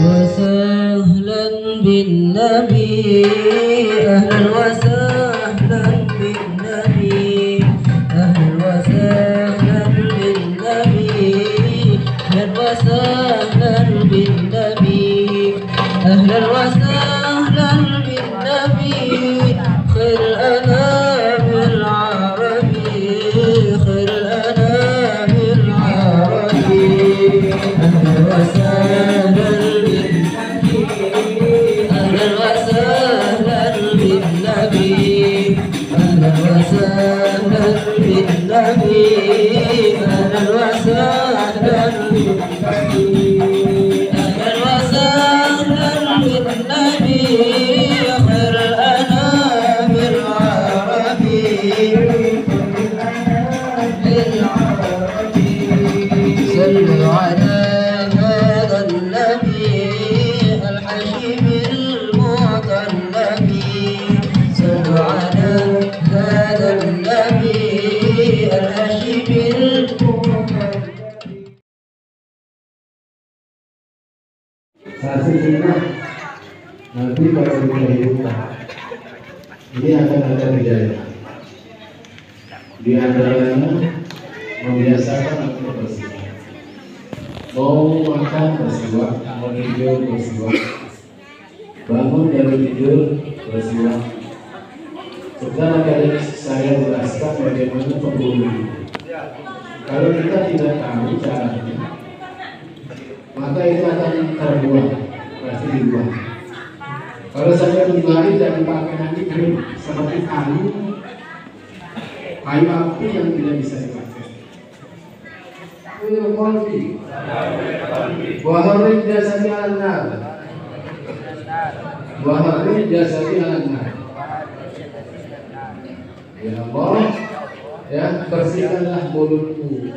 وسهلا بالنبي أهلا وسهلا بالنبي أهلا وسهلا بالنبي أهلا وسهلا بالنبي أهلا وسهلا بالنبي خير الأنام العربي خير الأنام العربي أهلا وسهلا أهلا وسهلا بالنبي أهلا وسهلا بالنبي أهلا وسهلا بالنبي أهلا وسهلا بالنبي خير الأنام العربي صلوا على هذا النبي الحشيم المطلب صلوا على هذا النبي الحشيم Hasilnya nanti pada kehidupan ini akan ada kejadian. Di antaranya membiasakan untuk bersiwak. Mau makan bersiwak, mau tidur bersiwak, bangun dari tidur bersiwak. Sekarang kali saya jelaskan bagaimana pembuluh itu. Kalau kita tidak tahu caranya, maka itu akan terbuang, pasti dibuang. Kalau saya pribadi dan dipakai nanti kering seperti kayu api yang tidak bisa dipakai. Waharin jasadi al-nar, waharin jasadi al-nar. Ya Allah, ya bersihkanlah mulutku.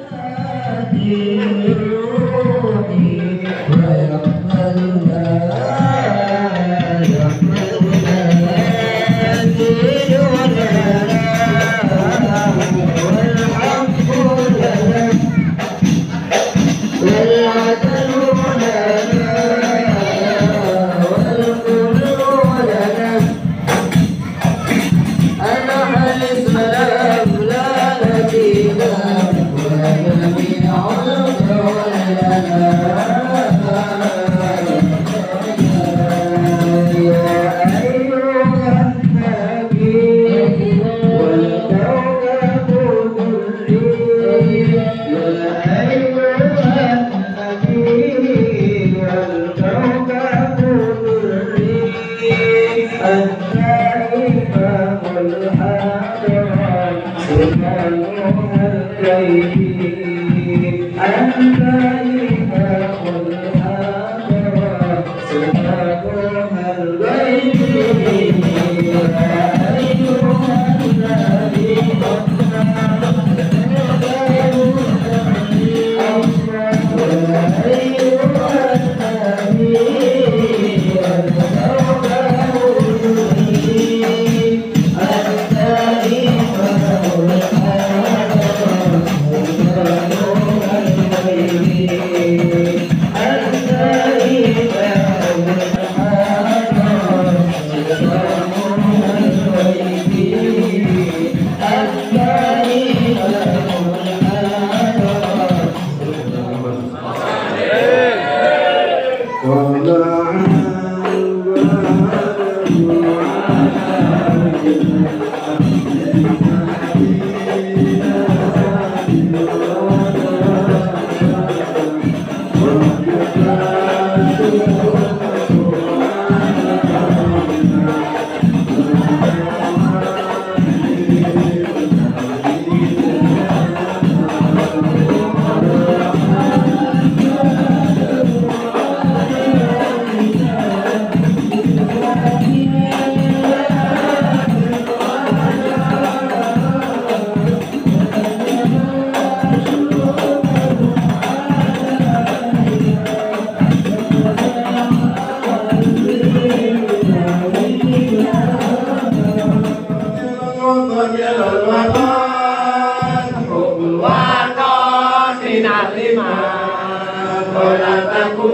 Aku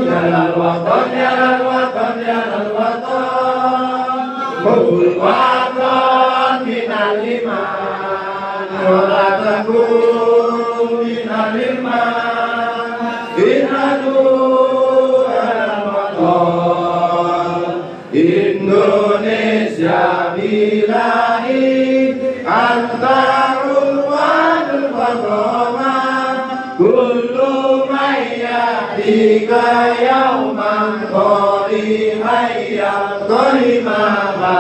ya lal watan, ya lal watan, ya lal watan. Hubbul watan minal iman, wa la takun minal iman. Inadu al-watan, Indonesia bilahi antarul wadul wadaman. Kullu mayyatika yauman qori hayyal qori mama.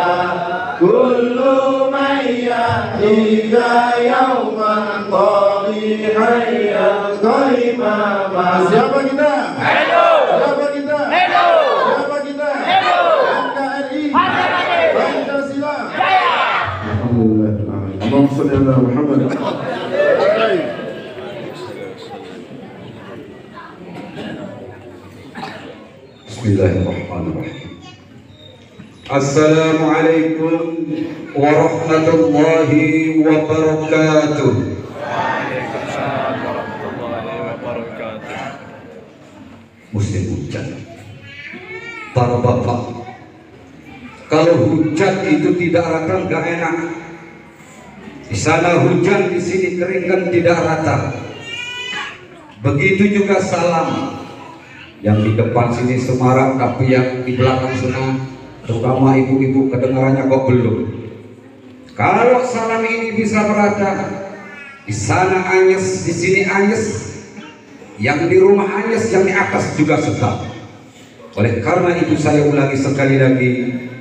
Kullu mayyatika yauman qori hayyal qori mama. Siapa kita? Hello. Siapa kita? Hello. Siapa kita? Hello. NKRI Pancasila. Pancasila. Jaya. Alhamdulillah. Allahumma shalli ala Muhammad. Bismillahirrahmanirrahim. Assalamualaikum warahmatullahi wabarakatuh. Waalaikumsalam warahmatullahi wabarakatuh. Musim hujan. Para bapak, kalau hujan itu tidak rata nggak enak. Di sana hujan, di sini kering kan tidak rata. Begitu juga salam. Yang di depan sini semarak, tapi yang di belakang sana, terutama ibu-ibu kedengarannya kok belum. Kalau salam ini bisa merata, di sana anyes, di sini anyes, yang di rumah anyes, yang di atas juga sedap. Oleh karena itu saya ulangi sekali lagi,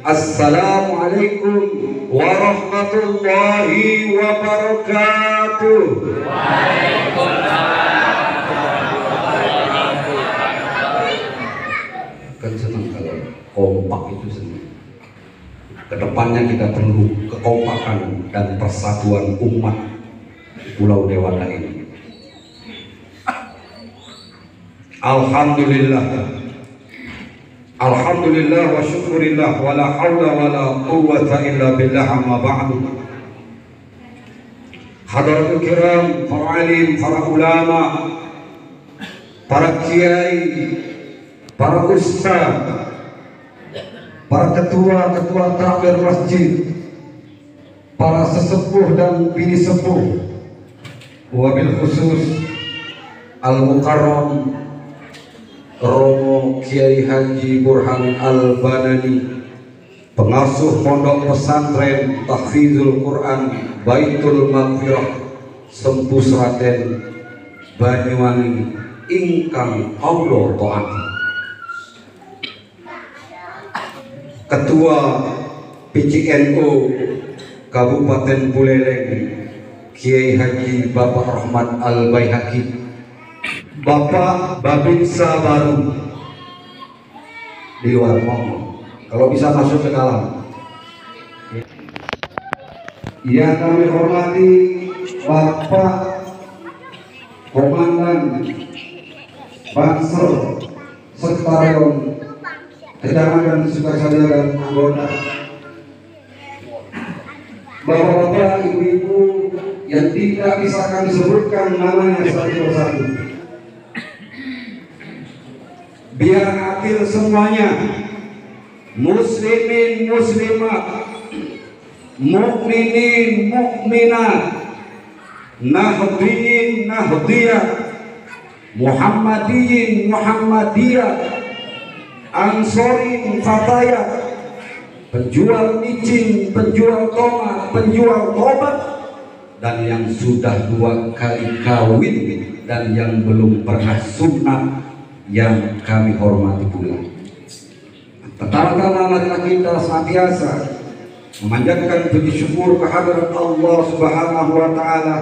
Assalamualaikum warahmatullahi wabarakatuh. Kan senang kalau kompak itu senang. Kedepannya kita perlu kekompakan dan persatuan umat Pulau Dewata ini. Alhamdulillah, alhamdulillah wa syukurillah, wa la hawla wa la quwwata illa billah, amma ba'du. Hadaratul kiram, para alim, para ulama, para kiai, para ustaz, para ketua-ketua takmir masjid, para sesepuh dan bini sepuh, wabil khusus Al-Mukarram Romo Kiai Haji Burhan Al-Banani, pengasuh pondok pesantren Tahfizul Quran Baitul Maghfirah Sempu Sraten Banyuwangi ingkang Allah taati. Ketua PCNO Kabupaten Buleleng Kiai Haji Bapak Rahmat Al-Baihaqi, Bapak Babinsa baru di luar ngomong, kalau bisa masuk ke dalam. Yang kami hormati Bapak Komandan Bansel Sekretariat Kecamatan Sukasada dan anggota, bapak-bapak, ibu-ibu yang tidak bisa kami sebutkan namanya satu persatu, biar adil semuanya, muslimin muslimat, mukminin mukminat, nahdiyin nahdiyah, muhammadiyin muhammadiyah, Ansorin fataya, penjual micin, penjual tomat, penjual obat, dan yang sudah 2 kali kawin dan yang belum pernah sunat, yang kami hormati pula. Pertama-tama marilah kita senantiasa memanjatkan puji syukur kehadirat Allah Subhanahu wa taala,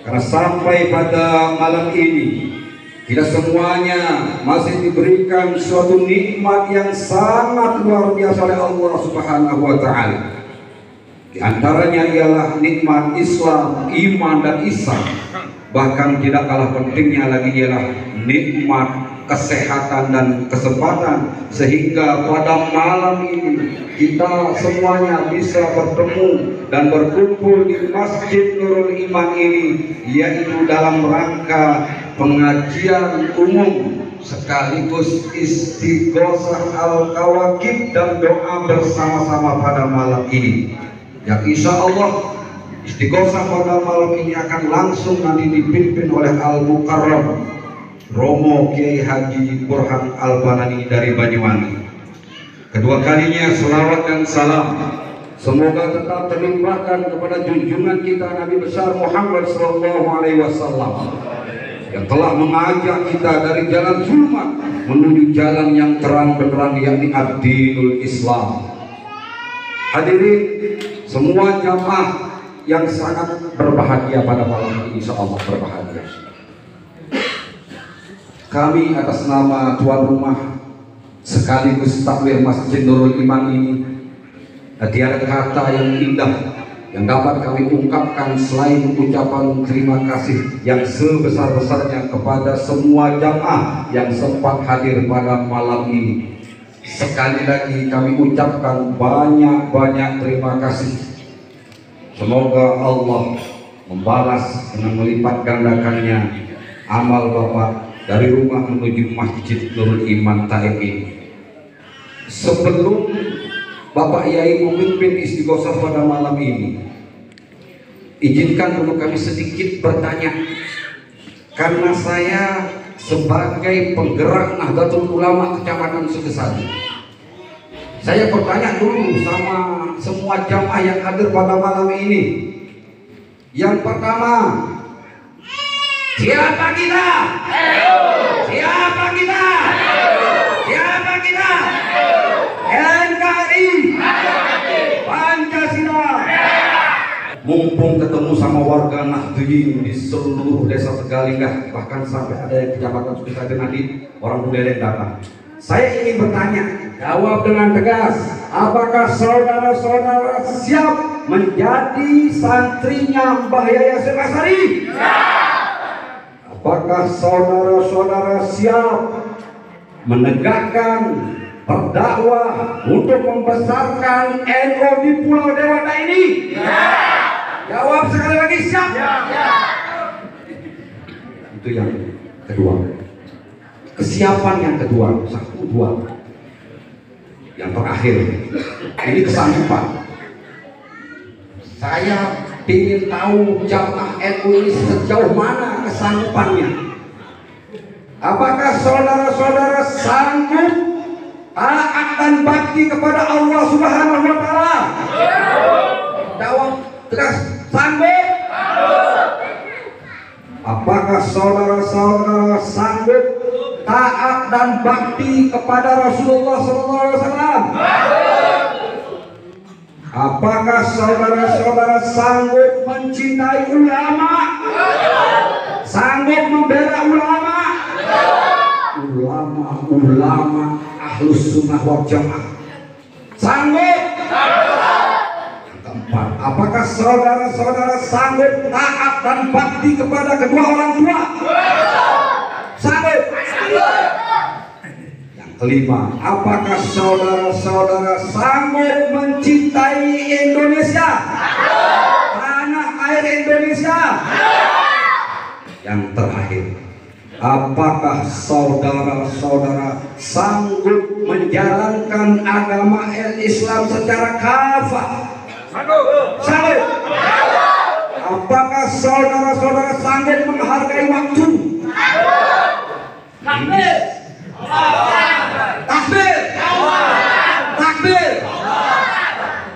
karena sampai pada malam ini kita semuanya masih diberikan suatu nikmat yang sangat luar biasa oleh Allah Subhanahu wa taala. Di antaranya ialah nikmat Islam, iman dan ihsan. Bahkan tidak kalah pentingnya lagi ialah nikmat kesehatan dan kesempatan, sehingga pada malam ini kita semuanya bisa bertemu dan berkumpul di Masjid Nurul Iman ini, yaitu dalam rangka pengajian umum sekaligus istighosah al-kawakib dan doa bersama-sama pada malam ini. Yang insya Allah istighosah pada malam ini akan langsung nanti dipimpin oleh Al-Mukarram Romo Kiai Haji Burhan Al-Banani dari Banyuwangi. Kedua kalinya selawat dan salam semoga tetap terlimpahkan kepada junjungan kita Nabi besar Muhammad SAW yang telah mengajak kita dari jalan zulmat menuju jalan yang terang benderang, yakni ad-dinul Islam. Hadirin semua jamaah yang sangat berbahagia pada malam ini, insya Allah berbahagia. Kami atas nama tuan rumah sekaligus takmir Masjid Nurul Iman ini, tiada kata yang indah yang dapat kami ungkapkan selain ucapan terima kasih yang sebesar-besarnya kepada semua jamaah yang sempat hadir pada malam ini. Sekali lagi kami ucapkan banyak-banyak terima kasih. Semoga Allah membalas dengan melipat gandakannya amal Bapak dari rumah menuju Masjid Nurul Iman Taib ini. Sebelum Bapak Yai memimpin istighosah pada malam ini, izinkan dulu kami sedikit bertanya, karena saya sebagai penggerak Nahdlatul Ulama Kecamatan Sukesari, saya bertanya dulu sama semua jamaah yang hadir pada malam ini. Yang pertama, siapa kita? Siapa kita? Siapa kita? NKRI Pancasila. Mumpung ketemu sama warga Nahdliyin di seluruh desa Tegalinggah, bahkan sampai ada yang kecamatan Sukesari nanti orang budaya datang, saya ingin bertanya, jawab dengan tegas, apakah saudara-saudara siap menjadi santrinya Mbah Yai Hasyim Asy'ari? Apakah saudara-saudara siap menegakkan berdakwah untuk membesarkan NU di Pulau Dewata ini? Jawab sekali lagi, siap. Itu yang kedua. Kesiapan yang kedua, 1, 2. Yang terakhir, ini kesanggupan. Saya ingin tahu jamaah NU ini sejauh mana kesanggupannya. Apakah saudara-saudara sanggup taat dan bakti kepada Allah Subhanahu wa Ta'ala? Jawab tegas, sanggup. Apakah saudara-saudara sanggup taat dan bakti kepada Rasulullah SAW? Apakah saudara-saudara sanggup mencintai ulama? Sanggup membela ulama? Ulama Ahlus Sunnah wal Jamaah. Sanggup? Yang keempat, apakah saudara-saudara sanggup taat dan bakti kepada kedua orang tua? Sanggup? Yang kelima, apakah saudara-saudara sanggup mencintai Indonesia? Tanah air Indonesia? Yang terakhir, apakah saudara-saudara sanggup menjalankan agama Islam secara kafah? Sanggup? Apakah saudara-saudara sanggup menghargai waktu? Takbir! Takbir! Takbir!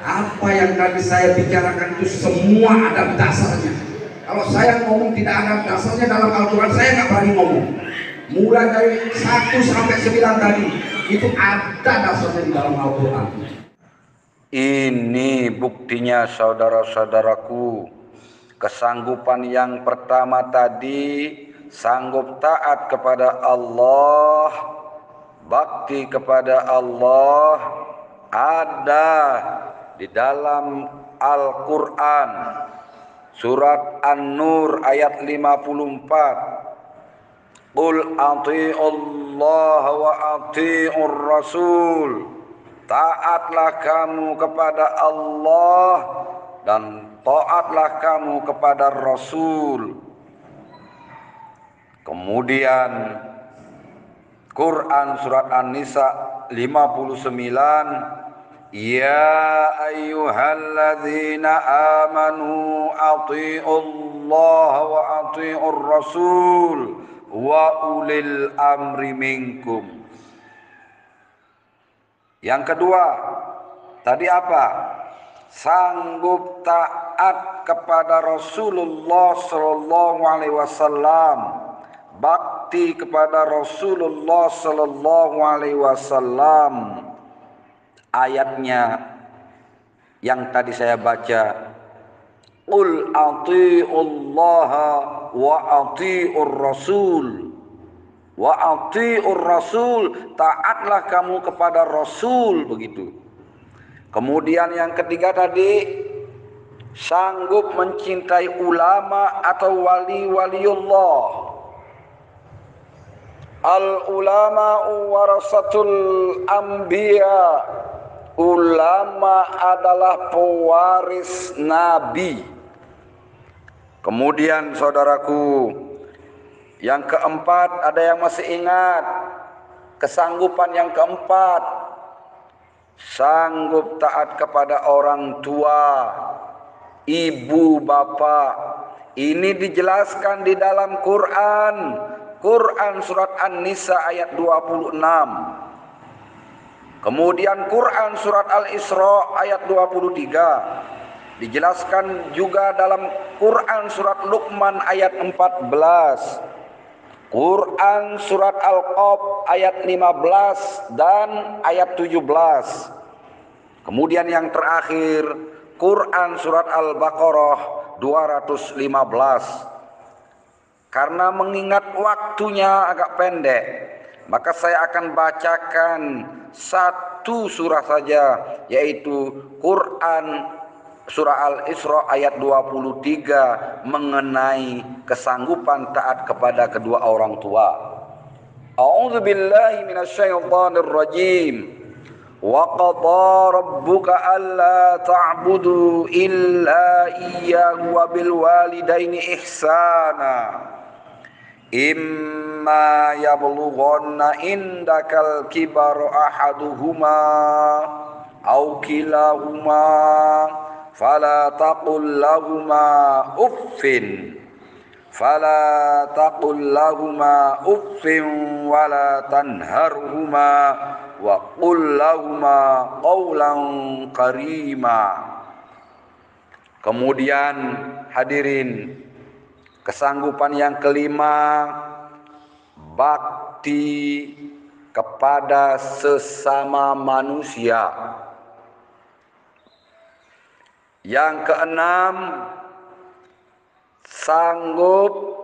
Apa yang tadi saya bicarakan itu semua ada dasarnya. Kalau saya ngomong tidak ada dasarnya dalam Al-Quran, saya nggak berani ngomong. Mulai dari 1 sampai 9 tadi, itu ada dasarnya di dalam Al-Quran. Ini buktinya saudara-saudaraku. Kesanggupan yang pertama tadi, sanggup taat kepada Allah, bakti kepada Allah, ada di dalam Al-Quran. Surat An-Nur ayat 54. Qul ati'ullah wa ati'ur rasul. Taatlah kamu kepada Allah dan taatlah kamu kepada Rasul. Kemudian Quran surat An-Nisa 59, ya ayyuhalladzina amanu athi'ullah wa athi'ur rasul wa ulil amri minkum. Yang kedua, tadi apa? Sanggup taat kepada Rasulullah sallallahu alaihi wasallam, bakti kepada Rasulullah sallallahu alaihi wasallam. Ayatnya yang tadi saya baca, qul atiullaha wa atiur rasul wa atiur rasul, taatlah kamu kepada Rasul, begitu. Kemudian yang ketiga tadi, sanggup mencintai ulama atau wali-waliullah. Al ulama warasatul anbiya, ulama adalah pewaris nabi. Kemudian saudaraku, yang keempat, ada yang masih ingat kesanggupan yang keempat, sanggup taat kepada orang tua, ibu, bapak. Ini dijelaskan di dalam Quran. Quran surat An-Nisa ayat 26. Kemudian Quran surat Al-Isra ayat 23. Dijelaskan juga dalam Quran surat Luqman ayat 14. Quran surat Al-Qaf ayat 15 dan ayat 17. Kemudian yang terakhir, Quran surat Al-Baqarah 215. Karena mengingat waktunya agak pendek, maka saya akan bacakan satu surah saja, yaitu Quran surah Al-Isra ayat 23 mengenai kesanggupan taat kepada kedua orang tua. A'udzu billahi minasyaitonir rajim. Wa qadara rabbuka alla ta'budu illa iyyahu wa bil walidaini ihsana. Imma yablughanna indakal kibaru ahaduhuma aw kilahuma fala taqul lahuma uffin wala tanharhuma wa qul lahuma qawlan karima. Kemudian hadirin, kesanggupan yang kelima, bakti kepada sesama manusia. Yang keenam, sanggup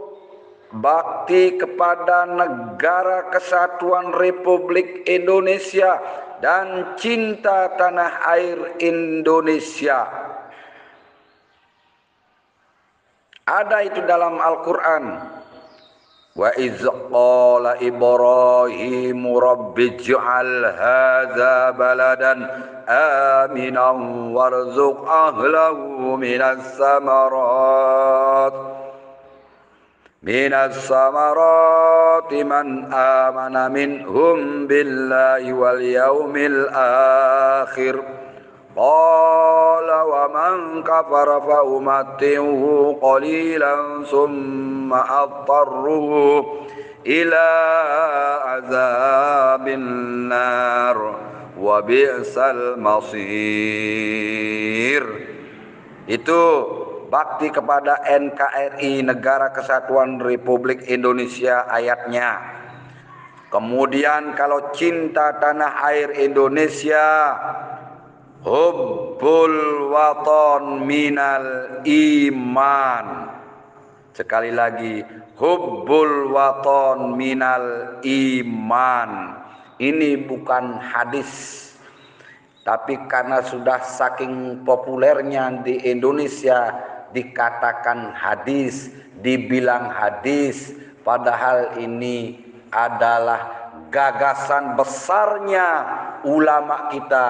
bakti kepada Negara Kesatuan Republik Indonesia dan cinta tanah air Indonesia. Ada itu dalam Al-Quran. Wa iz qala Ibrahimu rabbij'al hadza baladan aminan warzuq ahlahu minas samarati man amana minhum billahi wal yaumil akhir. Qala wa man kafara fa umatti'uhu qalilan summa adtarruhu ila azabin nar wa bi'sal masir. Itu bakti kepada NKRI, Negara Kesatuan Republik Indonesia, ayatnya. Kemudian kalau cinta tanah air Indonesia, hubbul waton minal iman. Sekali lagi, hubbul waton minal iman. Ini bukan hadis, tapi karena sudah saking populernya di Indonesia dikatakan hadis, dibilang hadis, padahal ini adalah gagasan besarnya ulama kita,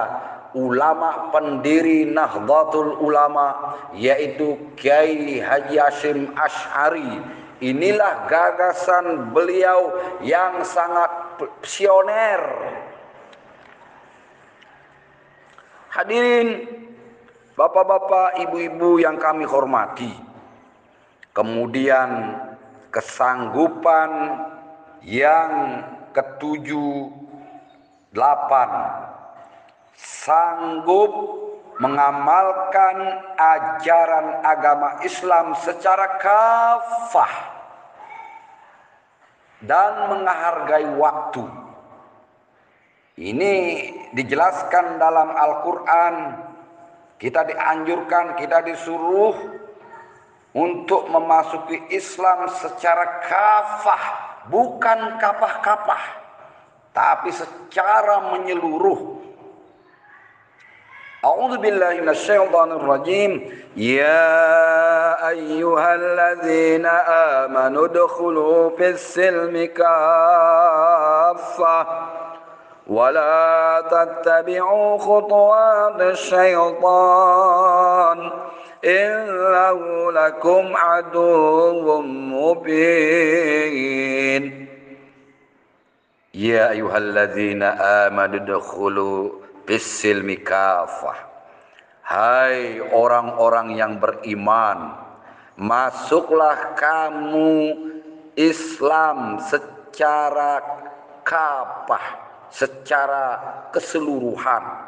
ulama pendiri Nahdlatul Ulama, yaitu Kiai Haji Hasyim Asy'ari Inilah gagasan beliau yang sangat pioner. Hadirin, bapak-bapak, ibu-ibu yang kami hormati. Kemudian kesanggupan yang ketujuh, 8, sanggup mengamalkan ajaran agama Islam secara kafah dan menghargai waktu. Ini dijelaskan dalam Al-Quran. Kita dianjurkan, kita disuruh untuk memasuki Islam secara kafah, bukan kapah-kapah, tapi secara menyeluruh. A'udzu billahi minasyaitonir rajim. Ya ayyuhalladzina amanu udkhulu fis-silmi kaffah wa la tattabi'u khutuwatis syaitan innahu lakum aduwwum mubin. Ya ayyuhalladzina amanu udkhulu bis-silmi kafah. Hai orang-orang yang beriman, masuklah kamu Islam secara kafah, secara keseluruhan.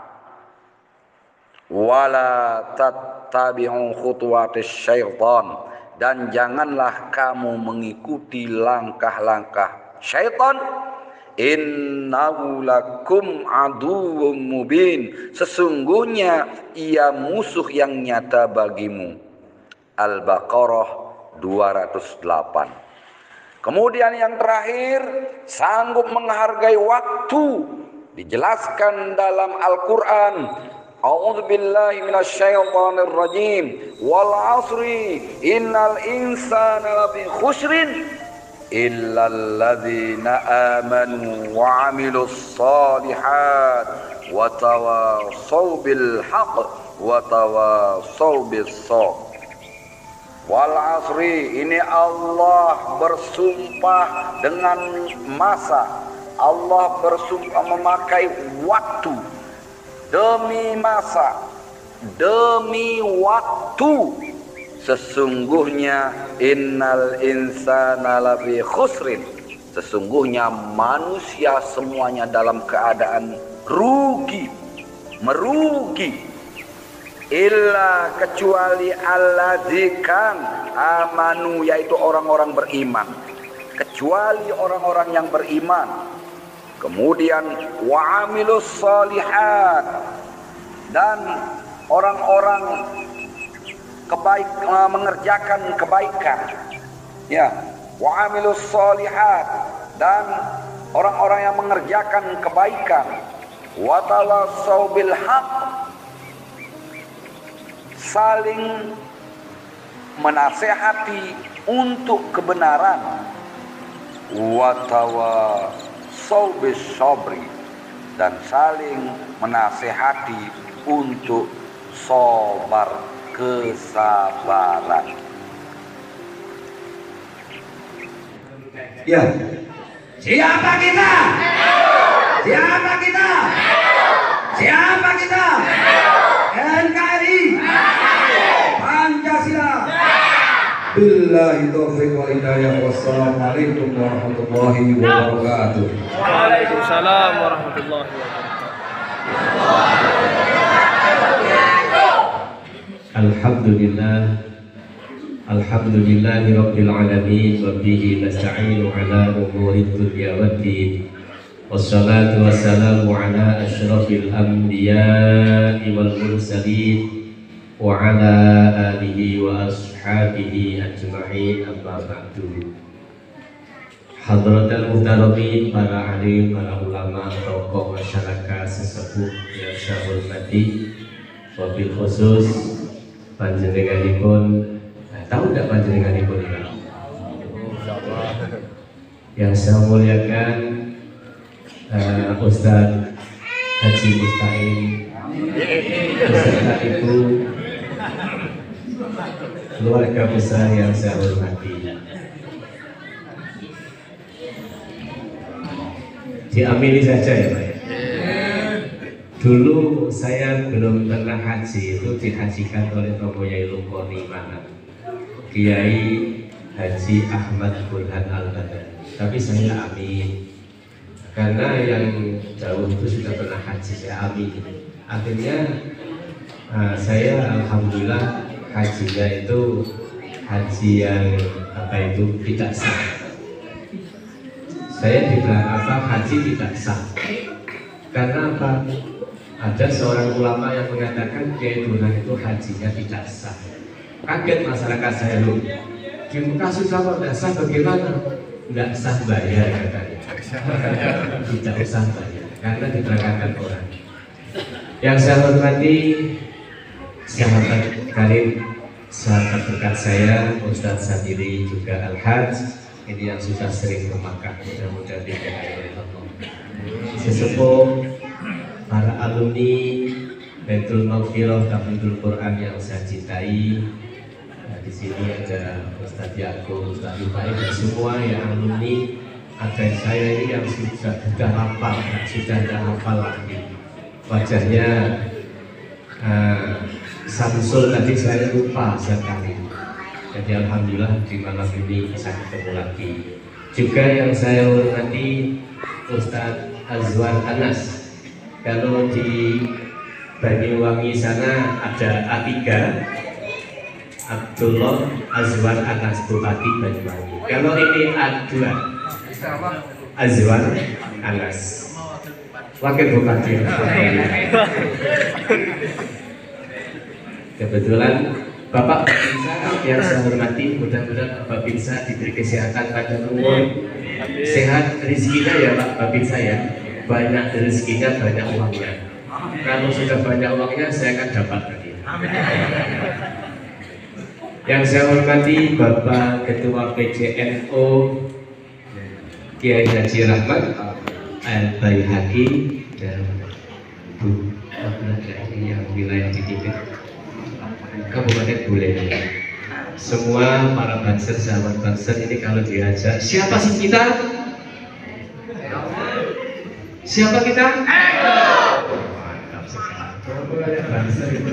Wala tattabi'u khutuwatis syaitan, dan janganlah kamu mengikuti langkah-langkah syaitan. Innahu lakum aduwwum mubin, sesungguhnya ia musuh yang nyata bagimu. Al-Baqarah 208. Kemudian yang terakhir, sanggup menghargai waktu, dijelaskan dalam Al-Quran. A'udzu billahi minasyaitonir rajim. Wal 'asri innal insana lafi khusrin illal ladzina amanu wa 'amilus shalihat wa tawassaw bil haqq wa tawassaw bis sabr. Wal 'asri, ini Allah bersumpah dengan masa. Allah bersumpah memakai waktu demi masa, demi waktu. Sesungguhnya innal insana lafi khusrin, sesungguhnya manusia semuanya dalam keadaan rugi, merugi. Illa, kecuali alladzikan amanu, yaitu orang-orang beriman. Kecuali orang-orang yang beriman. Kemudian wa amilus shalihat, dan orang-orang mengerjakan kebaikan, ya, wa amilus shalihat, dan orang-orang yang mengerjakan kebaikan, wa tawassaw bil haqq, saling menasehati untuk kebenaran, wa tawassaw bis sabri, dan saling menasehati untuk sabar, kesabaran. Ya. Siapa kita? Siapa kita? Siapa kita? NKRI. Pancasila. Billahi taufiq wal hidayah. Wassalamualaikum warahmatullahi wabarakatuh. Waalaikumsalam warahmatullahi wabarakatuh. Alhamdulillah, alhamdulillahi rabbil alamin, wa bihi nasta'inu ala umuri dunya waddin. Wassalatu wassalamu ala asyrafil anbiya'i wal mursalin wa ala alihi wa ashabihi ajma'in, amma ba'du. Hadratul muhtaramin, para alim, para ulama, tokoh masyarakat sesepuh yang saya hormati, wabil khusus panjenenganipun, tahu tidak panjenenganipun ini? Yang saya muliakan Ustadz Haji Musta'in, beserta ibu, keluarga besar yang saya hormati. Diamini saja ya Pak ya. Dulu saya belum pernah haji, itu dihajikan oleh Romo Yai Lukoni Mana, Kiai Haji Ahmad Burhan Al-Badani. Tapi saya amin, karena yang jauh itu sudah pernah haji, saya amin. Akhirnya saya alhamdulillah hajinya itu haji yang tidak sah. Saya dibilang haji tidak sah karena apa? Ada seorang ulama yang mengatakan Kiai Burhan itu hajinya tidak sah. Kaget masyarakat saya, loh, di Mekah sudah kok tidak sah, bagaimana? Tidak sah bayar katanya. Tidak usah bayar karena diberangkatkan orang. Yang saya hormati sahabat karib, sahabat dekat saya Ustadz Sadili juga Al-Hajj, ini yang sudah sering ke Makkah, mudah-mudahan diberkahi oleh Allah. Sesepuh, para alumni Baitul Maghfirah Tahfidzul Quran yang saya cintai. Di sini ada Ustadz Yaakob, Ustadz Yubai, dan semua yang alumni. Ada saya ini yang sudah hafal, sudah tidak hafal lagi. Wajahnya Samsul tadi saya lupa sekali. Jadi alhamdulillah di malam ini bisa ketemu lagi. Juga yang saya hormati Ustadz Azwan Anas. Kalau di Banyuwangi sana ada A3, Abdullah Azwan Anas Bupati Banyuwangi. Kalau ini A2, Azwan Anas Wakil Bupati. Kebetulan Bapak Binsa yang saya hormati, mudah-mudahan Bapak Binsa diberi kesehatan pada umur, sehat, rezekinya ya Pak Binsa ya. Banyak rezekinya, banyak uangnya. Kalau sudah banyak uangnya, saya akan dapat lagi. Yang saya hormati Bapak Ketua PCNO Kiai Haji Rahmat Al-Baihaqi dan Bu yang wilayah di Kabupaten Bule. Semua para banser, sahabat banser ini kalau diajak, siapa sih kita? Siapa kita? Mantap sekali. Banser itu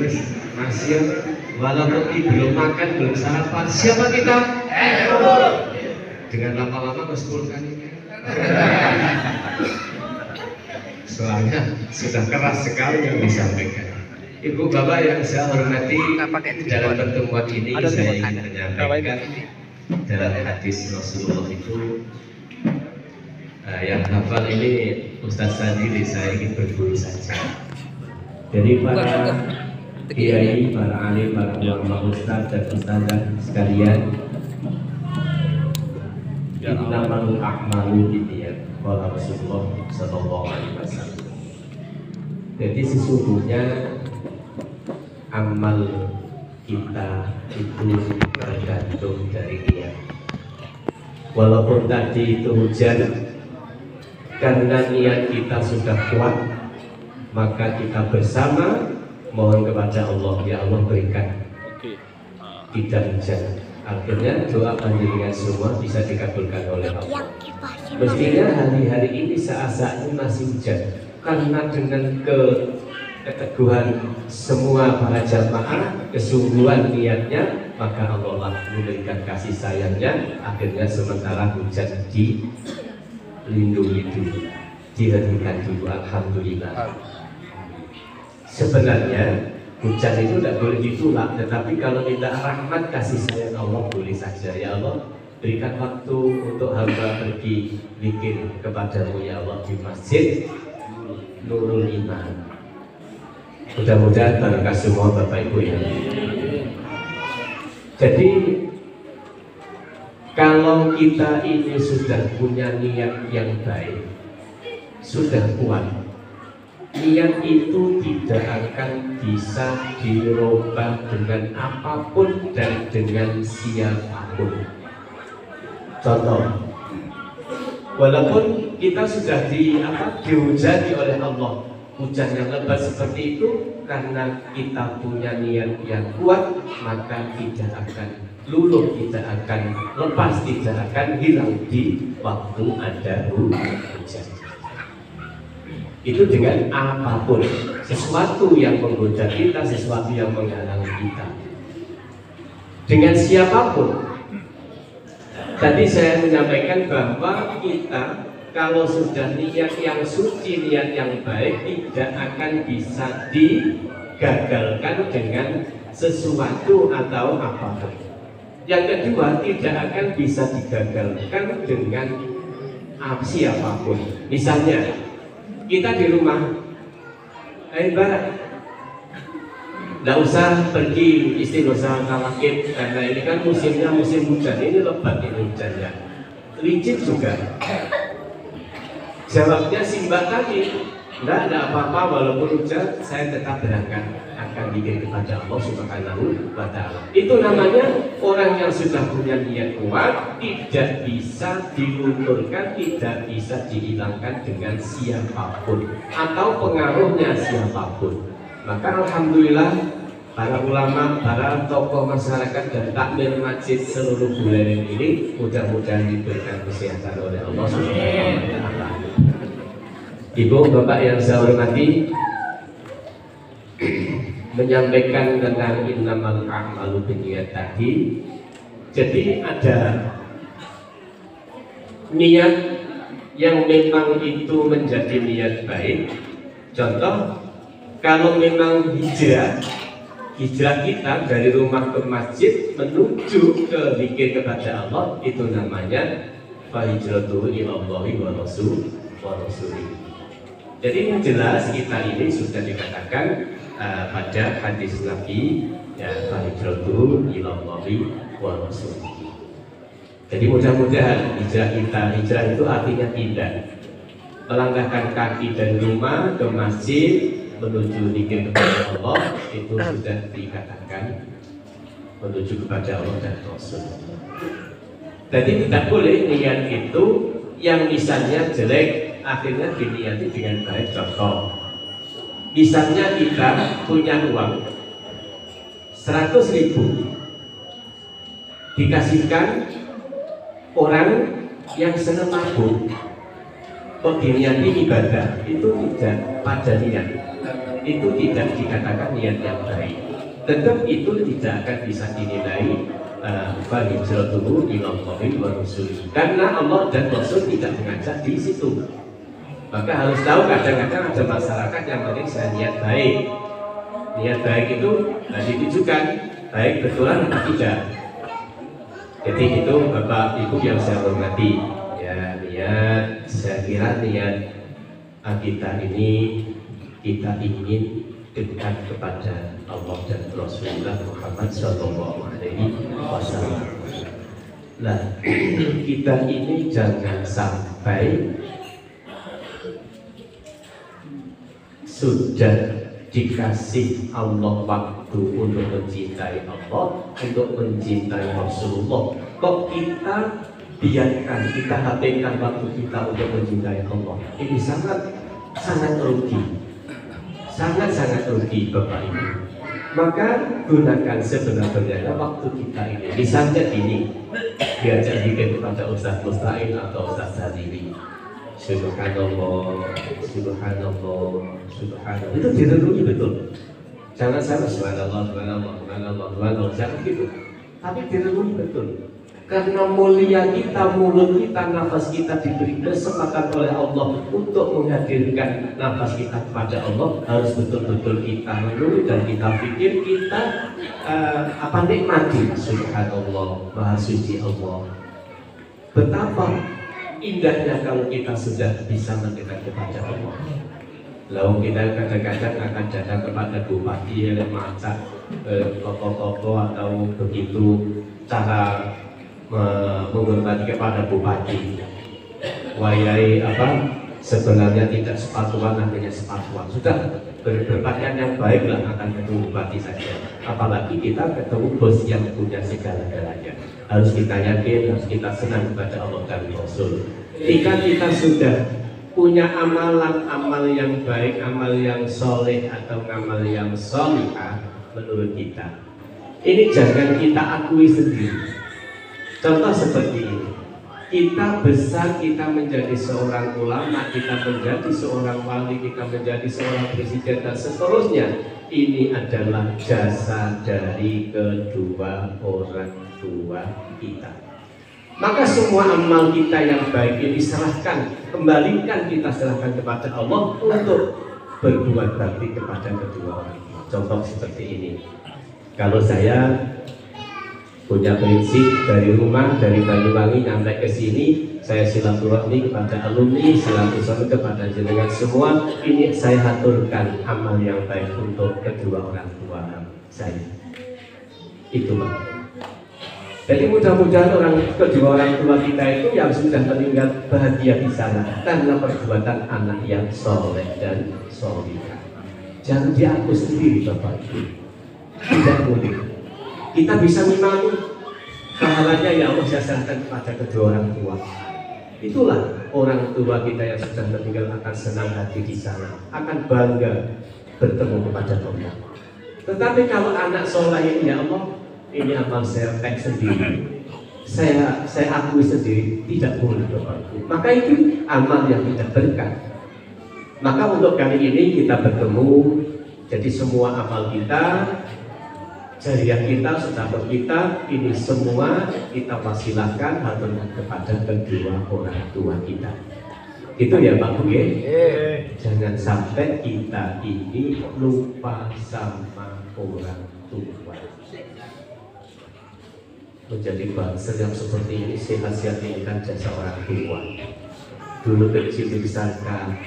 masih walaupun belum makan, belum sarapan. Siapa kita? Dengan lama-lama ke 10 kali. Soalnya sudah keras sekali yang disampaikan. Ibu bapak yang saya hormati, dalam pertemuan ini saya ingin menyampaikan dalam hadis Rasulullah itu yang hafal ini Ustadz Sadili, saya ingin berburu saja. Jadi para kiai, para alim, para ulama, ustadz dan ustadzah sekalian, innamal a'malu binniyat, qala Rasulullah sallallahu alaihi wasallam. Jadi sesungguhnya amal kita itu tergantung dari niat. Walaupun tadi itu hujan, karena niat kita sudah kuat, maka kita bersama mohon kepada Allah, ya Allah berikan tidak hujan. Akhirnya doa panjenengan semua bisa dikabulkan oleh Allah. Mestinya hari-hari ini saat-saat ini masih hujan, karena dengan keteguhan semua para jamaah, kesungguhan niatnya, maka Allah memberikan kasih sayangnya. Akhirnya sementara hujan dilindungi dulu, dihentikan dulu, alhamdulillah. Sebenarnya hujan itu tidak boleh ditolak, tetapi kalau minta rahmat kasih sayang Allah boleh saja. Ya Allah, berikan waktu untuk hamba pergi bikin kepadamu ya Allah di masjid Nurul Iman. Mudah-mudahan barokah semua Bapak Ibu ya. Jadi kalau kita ini sudah punya niat yang baik, sudah kuat, niat itu tidak akan bisa dirubah dengan apapun dan dengan siapapun. Contoh, walaupun kita sudah dihujani oleh Allah, hujan yang lebat seperti itu, karena kita punya niat yang kuat, maka tidak akan luluh, tidak akan lepas, tidak akan hilang di waktu ada hujan. Itu dengan apapun, sesuatu yang menggoda kita, sesuatu yang menghalangi kita, dengan siapapun. Tadi saya menyampaikan bahwa kita kalau sudah niat yang suci, niat yang baik, tidak akan bisa digagalkan dengan sesuatu atau apapun. Yang kedua, tidak akan bisa digagalkan dengan siapapun. Misalnya kita di rumah, Mbak, nggak usah pergi istighosa tawakib karena ini kan musimnya musim hujan, ini lebat ini hujannya, licin juga. Jawabnya si Mbak tadi, enggak ada apa-apa walaupun hujan, saya tetap berangkat, akan dikir kepada Allah Subhanahu wa Ta'ala. Itu namanya orang yang sudah punya niat kuat, tidak bisa dilunturkan, tidak bisa dihilangkan dengan siapapun atau pengaruhnya siapapun. Maka alhamdulillah para ulama, para tokoh masyarakat dan takmir masjid seluruh Buleleng ini mudah-mudahan diberikan kesehatan oleh Allah Subhanahu wa Ta'ala. Ibu, Bapak yang saya hormati, menyampaikan tentang innamal a'malu binniyat tadi. Jadi ada niat yang memang itu menjadi niat baik. Contoh, kalau memang hijrah kita dari rumah ke masjid menuju ke zikir kepada Allah, itu namanya fa hijratuhu ilallahi wa rasulihi. Jadi yang jelas kita ini sudah dikatakan pada hadis Nabi, ya, fa hijratuhu ilallahi wa rasulihi. Jadi mudah-mudahan hijrah itu artinya tidak melangkahkan kaki dari rumah ke masjid menuju zikir kepada Allah, itu sudah dikatakan menuju kepada Allah dan Rasul. Jadi tidak boleh niat itu yang misalnya jelek akhirnya diniati dengan baik. Contoh, misalnya kita punya uang 100.000 dikasihkan orang yang senang mabuk, kok diniati ibadah, itu tidak pada niat, itu tidak dikatakan niat yang baik. Tetap itu tidak akan bisa dinilai fa hijratuhu ilallahi wa rasulihi, karena Allah dan Rasul tidak mengajak di situ. Maka harus tahu, kadang-kadang ada masyarakat yang penting saya niat baik. Niat baik itu ditujukan baik betulan atau tidak. Jadi itu Bapak Ibu yang saya hormati, ya, niat, saya kira niat kita ini kita ingin dekat kepada Allah dan Rasulullah Muhammad Sallallahu Alaihi Wasallam. Nah, kita ini jangan sampai sudah dikasih Allah waktu untuk mencintai Allah, untuk mencintai Rasulullah, kok kita biarkan, kita habiskan waktu kita untuk mencintai Allah. Ini sangat rugi, sangat rugi Bapak Ibu. Maka gunakan sebenarnya waktu kita ini. Misalnya ini diajak zikir kepada Ustaz Musta'in atau Ustaz Sadili, Subhanallah, Subhanallah, Subhanallah, itu direnungi betul. Jangan sampai Subhanallah, Subhanallah, Subhanallah, Subhanallah, jangan gitu. Tapi direnungi betul. Karena mulia kita, mulut kita, nafas kita diberi kesempatan oleh Allah untuk menghadirkan nafas kita kepada Allah, harus betul-betul kita renungi dan kita pikir, kita nikmati. Subhanallah, Maha Suci Allah. Betapa indahnya kalau kita sudah bisa mendekat kepada Allah. Lalu kita kadang-kadang akan datang kepada bupati yang macam tokoh-tokoh atau begitu cara menghormati kepada bupati. Wayai sebenarnya tidak sepatuan, akhirnya sepatuan. Sudah berpakaian yang baiklah akan ketemu bupati saja. Apalagi kita ketemu bos yang punya segala-galanya. Harus kita yakin, harus kita senang kepada Allah dan Rasul. Jika kita sudah punya amalan-amal yang baik, amal yang soleh atau amal yang solihah menurut kita, ini jangan kita akui sendiri. Contoh seperti ini, kita besar, kita menjadi seorang ulama, kita menjadi seorang wali, kita menjadi seorang presiden dan seterusnya, ini adalah jasa dari kedua orang tua kita. Maka semua amal kita yang baik ini serahkan, kembalikan, kita serahkan kepada Allah untuk berbuat bakti kepada kedua orang tua. Contoh seperti ini, kalau saya punya prinsip dari rumah, dari Banyuwangi sampai ke sini, saya silaturahmi kepada alumni, silaturahmi kepada jenengan semua. Ini saya aturkan amal yang baik untuk kedua orang tua saya. Itu Pak. Jadi mudah-mudahan kedua orang tua kita itu yang sudah meninggal bahagia di sana karena perbuatan anak yang soleh dan solihah. Jangan diaku sendiri Bapak Ibu. Tidak boleh. Kita bisa memahami pahalanya ya Allah saya serahkan kepada kedua orang tua. Itulah orang tua kita yang sudah meninggal akan senang hati di sana, akan bangga bertemu kepada Allah. Tetapi kalau anak soleh ini ya Allah, ini amal saya tek sendiri, saya akui sendiri, tidak boleh Bapak Ibu. Maka itu amal yang tidak berkah. Maka untuk kali ini kita bertemu, jadi semua amal kita, jariah kita, sedekah kita, ini semua kita wasilahkan haturkan kepada kedua orang tua kita. Itu ya Pak Bu ya. Jangan sampai kita ini lupa sama orang tua. Menjadi bangsa yang seperti ini sehat-sehat inginkan jasa orang tua. Dulu kecil dibesarkan,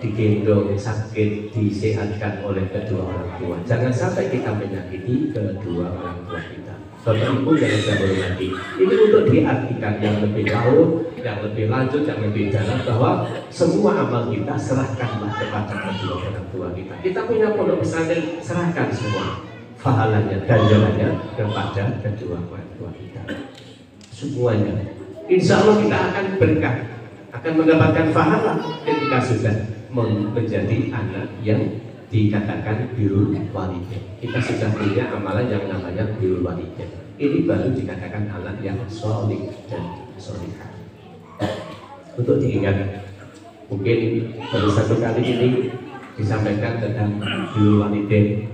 digendong, sakit, disehatkan oleh kedua orang tua. Jangan sampai kita menyakiti kedua orang tua kita. Bapak Ibu yang saya hormati, ini untuk diartikan yang lebih jauh, yang lebih lanjut, yang lebih dalam, bahwa semua amal kita serahkanlah kepada kedua orang tua kita. Kita punya pondok pesantren, serahkan semua pahalanya, ganjarannya kepada kedua orang tua kita. Semuanya, insya Allah kita akan berkah, akan mendapatkan pahala ketika sudah menjadi anak yang dikatakan birrul walidain. Kita sudah punya amalan yang namanya birrul walidain. Ini baru dikatakan anak yang sholih dan sholihah. Untuk diingat, mungkin baru satu kali ini disampaikan tentang birrul walidain.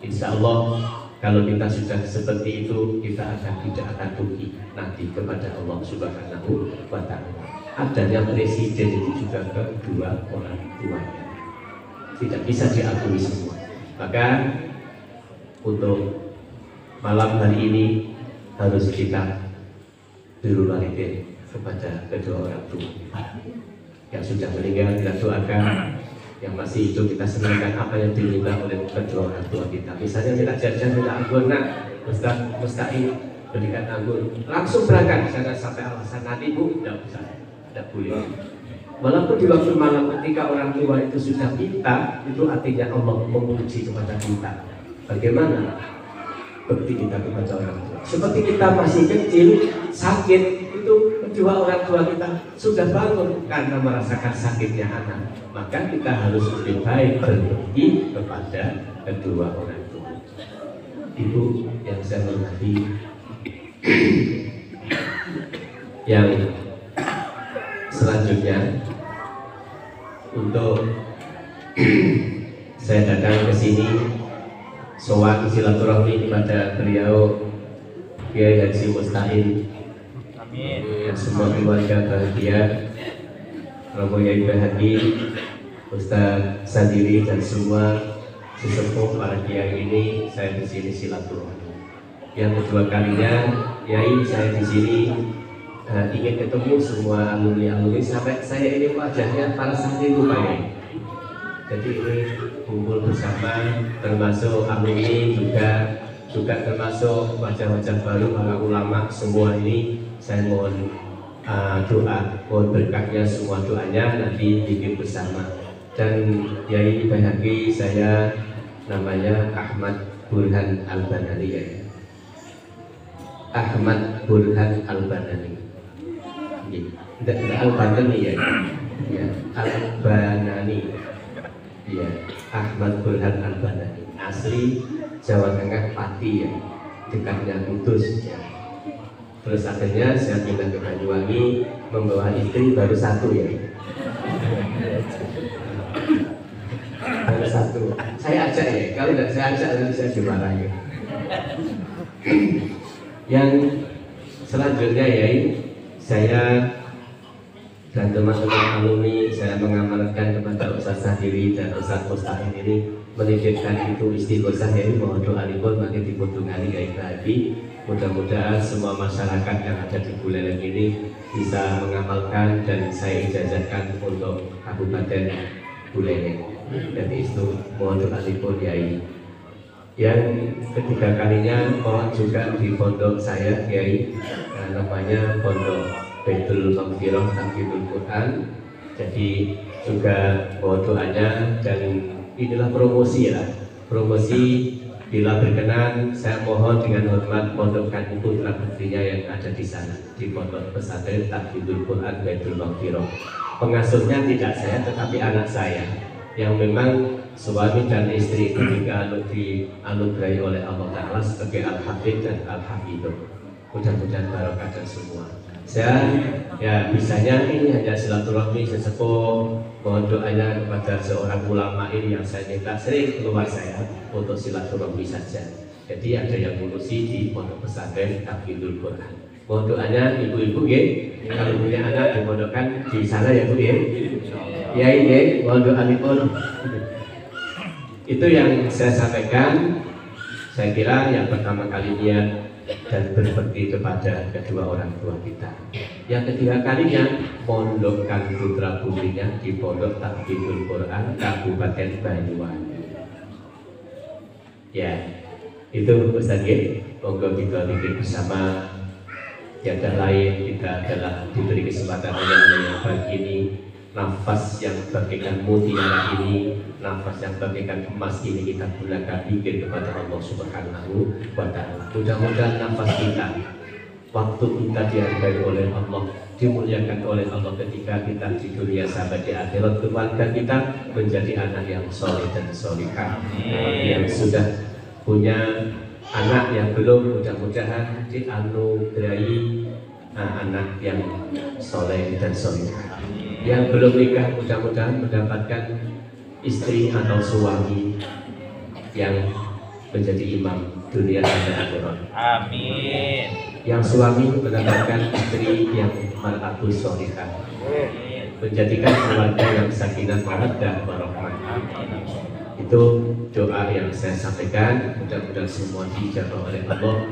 Insya Allah kalau kita sudah seperti itu, kita tidak akan rugi nanti kepada Allah Subhanahu wa Ta'ala. Adanya presiden itu juga kedua orang tuanya, tidak bisa diakui semua. Maka untuk malam hari ini harus kita birrul walidain kepada kedua orang tua yang sudah meninggal, kita doakan. Yang masih hidup kita senangkan apa yang diminta oleh kedua orang tua kita. Misalnya minta jajan, minta anggur, nak Ustaz Mustaqim berikan anggur, langsung berangkat. Jangan sampai alasan nanti Bu, tidak bisa, tidak boleh. Walaupun di waktu malam ketika orang tua itu sudah minta, itu artinya Allah menguji kepada kita. Bagaimana bukti kita kepada orang tua? Seperti kita masih kecil, sakit, itu kedua orang tua kita sudah bangun karena merasakan sakitnya anak. Maka kita harus lebih baik berbakti kepada kedua orang tua. Ibu yang saya hormati, yang selanjutnya untuk saya datang ke sini sowan silaturahmi kepada beliau Kiai Haji Mustaqim. Amin. Dan semua keluarga bahagia, Romo Yai Bahadi, Ustaz Sadiri dan semua sesepuh para kiai ini, saya di sini silaturahmi. Yang kedua kalinya, Yai saya di sini ingin ketemu semua alumni sampai saya ini wajahnya para santri lupa Yai. Jadi ini kumpul bersama, termasuk alumni juga termasuk wajah-wajah baru para ulama semua ini. Saya mohon doa, mohon berkahnya semua doanya nanti bikin bersama. Dan Yai Bahagi saya namanya Ahmad Burhan Al-Banani ya. Ahmad Burhan Al-Banani. Tidak Al-Banani ya. Ya, Al-Banani. Ya, Ahmad Burhan Al-Banani. Asli Jawa Tengah Pati ya, dekatnya Kudus ya. Terus akhirnya saya pindah ke Banyuwangi membawa istri baru satu ya. Baru satu. Saya ajak ya, kalau tidak saya ajak nanti saya dimarahi. Yang selanjutnya ya, saya dan teman-teman alumni saya mengamalkan kepada Ustaz Sahiri dan Ustaz Mustahil ini menitipkan itu istighosah ya, mohon doa pun makin dipundungi baik lagi. Mudah-mudahan semua masyarakat yang ada di Buleleng ini bisa mengamalkan dan saya ijazahkan untuk Kabupaten Buleleng. Jadi itu mohon doa pun Yai. Yang ketiga kalinya mohon juga di pondok saya Yai, namanya Pondok Baitul Maghfirah Tahfidzul Quran. Jadi juga mohon doanya, dan inilah promosi ya, promosi. Bila berkenan, saya mohon dengan hormat pondokkan putra putrinya yang ada di sana di Pondok Pesantren Tahfidzul Quran Baitul Maghfirah. Pengasuhnya tidak saya, tetapi anak saya yang memang suami dan istri ketika dianugerahi oleh Allah Ta'ala sebagai Al-Hafidh dan Al-Hafidh. Mudah-mudahan barokah dan semua. Saya ya bisanya ini hanya silaturahmi sesepuh, mohon doanya kepada seorang ulama ini yang saya minta sering keluar saya untuk silaturahmi saja. Jadi ada yang ngurusi di Pondok Pesantren Tahfidzul Quran. Mohon doanya ibu-ibu ya, kalau punya anak dimondokkan di sana ya Bu ya. Ya ini mohon doa pun. Itu yang saya sampaikan. Saya kira yang pertama kalinya dan berbakti kepada kedua orang tua kita. Yang ketiga kalinya pondokkan putra putrinya di Pondok Tahfidzul Quran Kabupaten Banyuwangi. Ya, itu Ustaz ya. Monggo kita bikin bersama. Tiada lain kita adalah diberi kesempatan yang pagi ini, nafas yang bagaikan mutiara ini, nafas yang bagaikan emas ini kita gunakan pikir kepada Allah Subhanahu wa Ta'ala. Mudah-mudahan nafas kita, waktu kita dihargai oleh Allah, dimuliakan oleh Allah ketika kita di dunia sampai di akhirat. Keluarga kita menjadi anak yang soleh dan solihah, yang sudah punya anak yang belum, mudah-mudahan dianugerahi anak yang soleh dan solihah. Yang belum nikah mudah-mudahan mendapatkan istri atau suami yang menjadi imam dunia dan akhirat. Amin. Yang suami mendapatkan istri yang mar'atus solihah, menjadikan keluarga yang sakinah mawaddah warahmah. Itu doa yang saya sampaikan. Mudah-mudahan semua dijawab oleh Allah.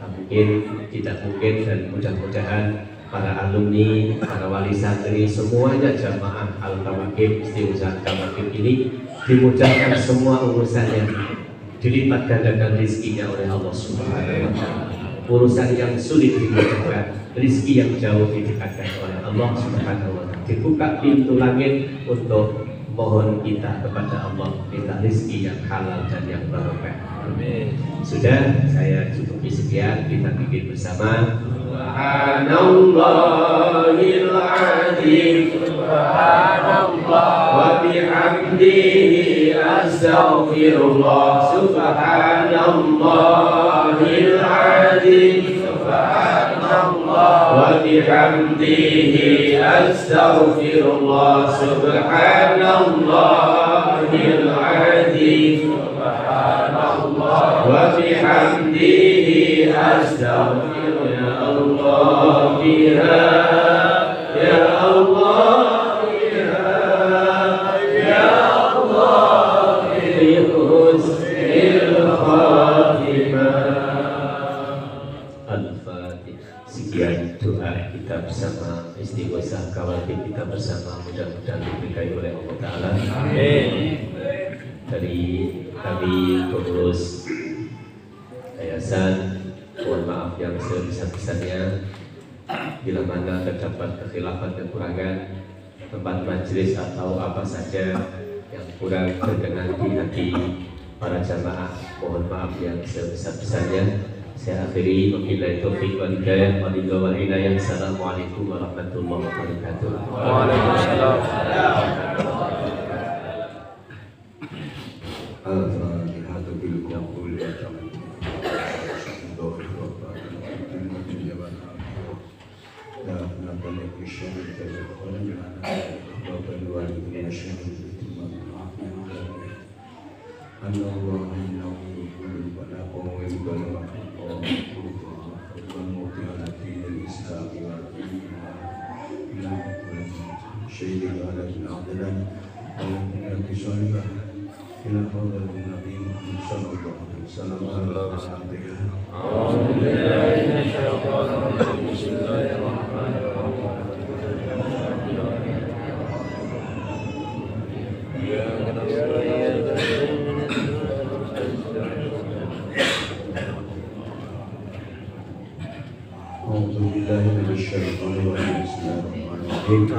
Mungkin tidak mungkin, dan mudah-mudahan para alumni, para wali santri, semuanya jamaah Al-Kawakib, Istighosah Kawakib ini dimudahkan semua urusannya, dilipat gandakan rizkinya oleh Allah Subhanahu wa Ta'ala. Urusan yang sulit dimudahkan, rizki yang jauh didekatkan oleh Allah Subhanahu wa Ta'ala. Dibuka pintu langit untuk mohon kita kepada Allah, minta rizki yang halal dan yang barokah. Amin. Sudah, saya cukupi sekian, kita bikin bersama. Subhanallahil azim, subhanallah wa bihamdihi astaghfirullah. Subhanallahil azim, subhanallah wa bihamdihi astaghfirullah. Subhanallahil azim, subhanallah wa bihamdihi astaghfirullah. Allah biha, ya Allah biha, ya Allah bi husnil khatimah. Al-Fatihah. Sekian doa kita bersama, istighosah Kawakib kita bersama, mudah-mudahan diberkahi oleh Allah Ta'ala. Amin. Dari kami pengurus yayasan, mohon maaf yang sebesar-besarnya bila mana terdapat kekhilafan, kekurangan, tempat majelis atau apa saja yang kurang berkenan di hati para jamaah, mohon maaf yang sebesar-besarnya. Saya akhiri, wabillahi taufiq wal hidayah, wal hidayah. Assalamualaikum warahmatullahi wabarakatuh. Waalaikumsalam. Al-Fatihah bil qabul wa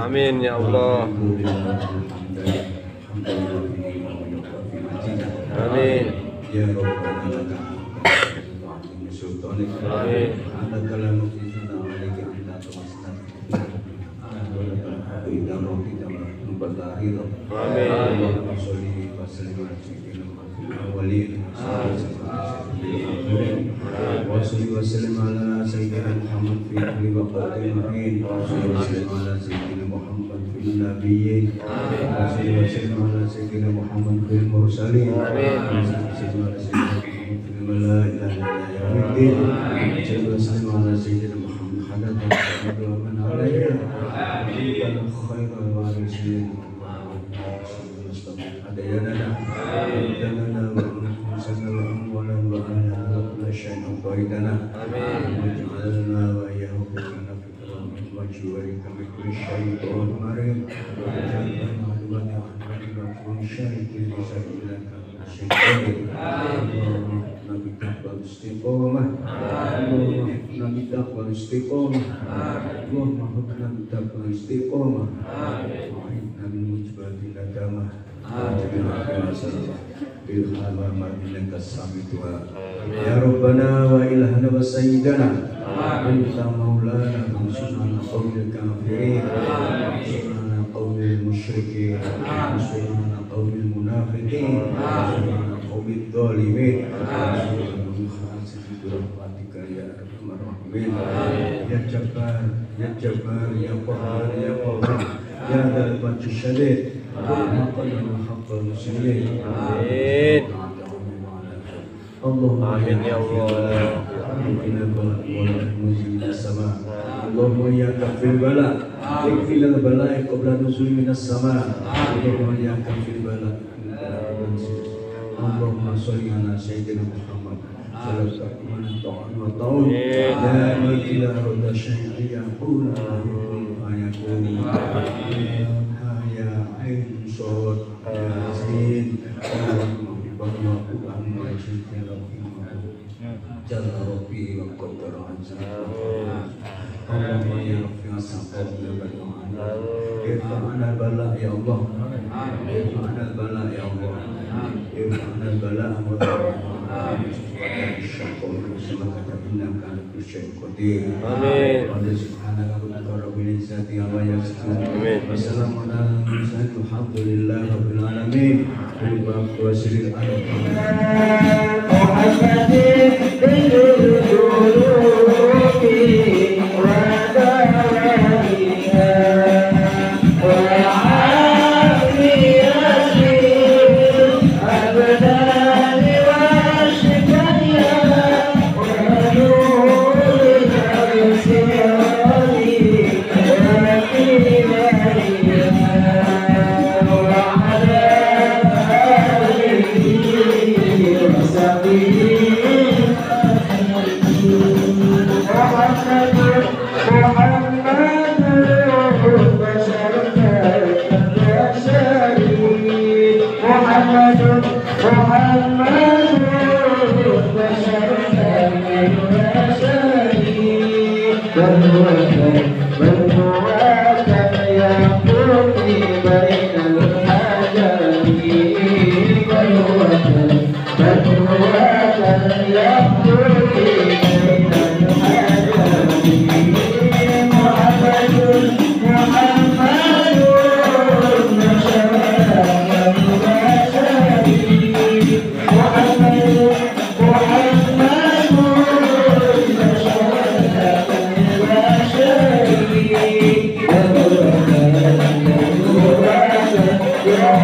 Amin ya Allah. Amin. Ya Rabbana laka Amin. وسلم على سيدنا محمد في كل وقت معين وسلم على سيدنا محمد في النبيين وسلم على سيدنا محمد في المرسلين وسلم على سيدنا محمد في الملائكة يوم الدين وسلم على سيدنا محمد حدث ومن عليه كان خير الوارثين هدينا وأمتنا وأنفسنا وأموالنا وأهلنا وكل شيء أعطيتنا واجعلنا وإياه كلنا في كرم وجوارك من كل شيطان مريض واجعلنا معلومات عن كل شيء سبيلك من الشيطان اللهم نبي تقبل الاستقامة اللهم نبي تقبل الاستقامة اللهم حبنا بتقبل الاستقامة وعيدنا من مجبات الندامة Ya Rabbana wa ilahana wa sayyidana anta maulana ansurna qawmil kafirin ansurna qawmil musyrikin ansurna qawmil munafiqin ansurna qawmil dhalimin ansurna khasif rahmatika ya arhamar rahimin ya jabbar ya jabbar ya qahhar ya qahhar ya dzal wajhi syadid اللهم آمين يا الله اللهم إياك في البلاء اكفنا البلاء قبل نزول من السماء اللهم إياك في البلاء اللهم صل على سيدنا محمد وطعون لا ملك لا رد شيء يقول فيكون يا عين صوت ياسين جل ربي وقدر عنزل اللهم يا ربي أسعدنا بالمعنى ارفع عنا البلاء يا الله ارفع عنا البلاء يا الله ارفع عنا البلاء والضراء الشق والمسلمة إنك على كل شيء قدير آمين سبحانك رب العزة عما يصفون وسلام على المرسلين والحمد لله رب العالمين وسر Yeah.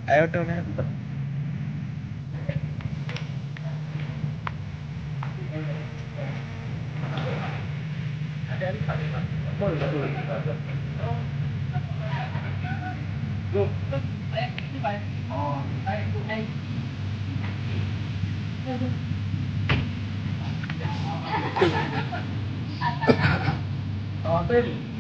Ayo dong. Oh,